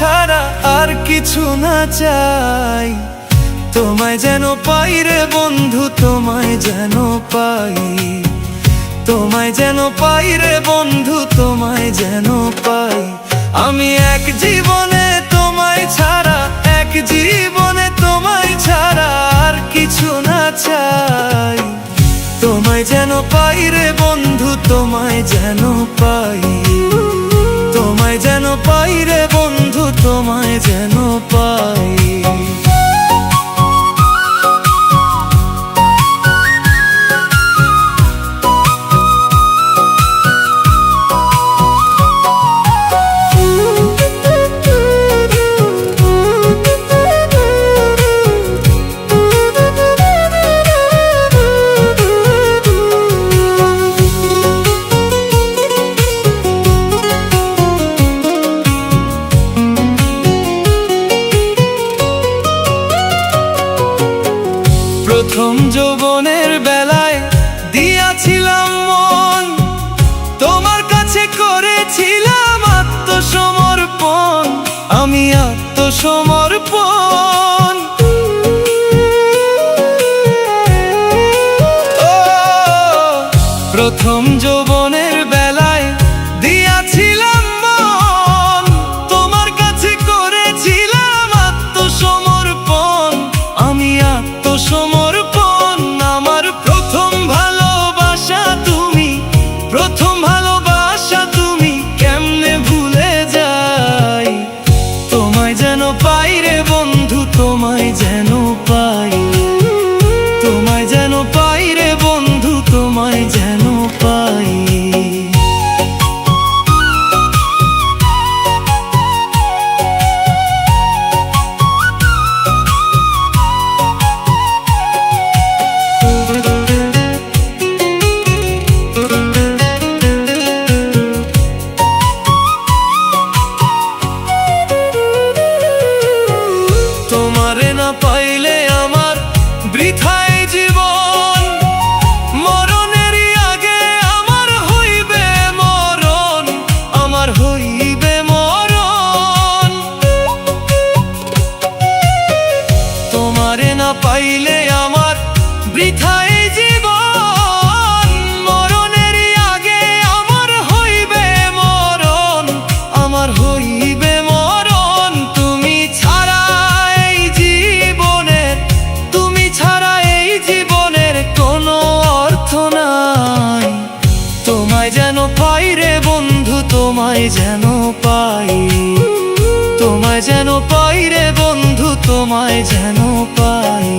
ছাড়া আর কিছু না চাই। তোমায় যেন পাই রে বন্ধু, তোমায় যেন পাই, তোমায় যেন পাই রে বন্ধু, তোমায় যেন পাই। আমি এক জীবনে তোমায় ছাড়া, এক জীবনে তোমায় ছাড়া আর কিছু না চাই। তোমায় যেন পাই রে বন্ধু, তোমায় যেন পাই, তোমায় যেন পাই রে বন্ধু, তোমায় যেন পাই। প্রথম যৌবনের বেলায় দিয়াছিলাম মন, তোমার কাছে করেছিলাম আত্মসমর্পণ, আমি আত্মসমর্পণ। প্রথম যৌবনের বেলায় দিয়াছিলাম মন, তোমার কাছে করেছিলাম আত্মসমর্পণ, আমি আত্মসমর্পণ। আমার প্রথম ভালোবাসা তুমি, প্রথম ভালোবাসা তুমি, কেমনে ভুলে যাই। তোমায় যেন পাই রে বন্ধু, তোমায় যেন পাই, তোমায় যেন পাই রে বন্ধু, তোমায় যেন পাই। তোমারে না পাইলে আমার বৃথাই জীবন, মরণেরই আগে আমার হইবে মরণ, আমার হইবে মরণ। তোমারে না পাইলে আমার বৃথাই জীবন, মরণেরই আগে আমার হইবে মরণ, আমার হইবে মরণ। তুমি ছাড়া এই জীবনের, তুমি ছাড়া এই জীবনের কোনো অর্থ নাই। তোমায় যেন পাই রে বন্ধু, তোমায় যেন পাই, তোমায় যেন পাই রে বন্ধু, তোমায় যেন পাই।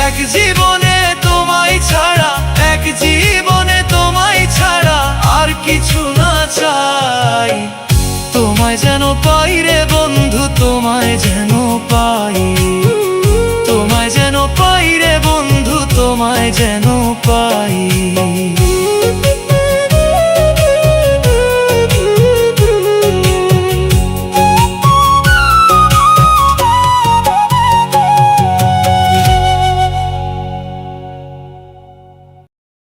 এক জীবনে তোমায় ছাড়া, এক জীবনে তোমায় ছাড়া আর কিছু না চাই। তোমায় যেন পাই রে বন্ধু, তোমায় যেন পাই, তোমায় যেন পাই রে বন্ধু, তোমায় যেন পাই।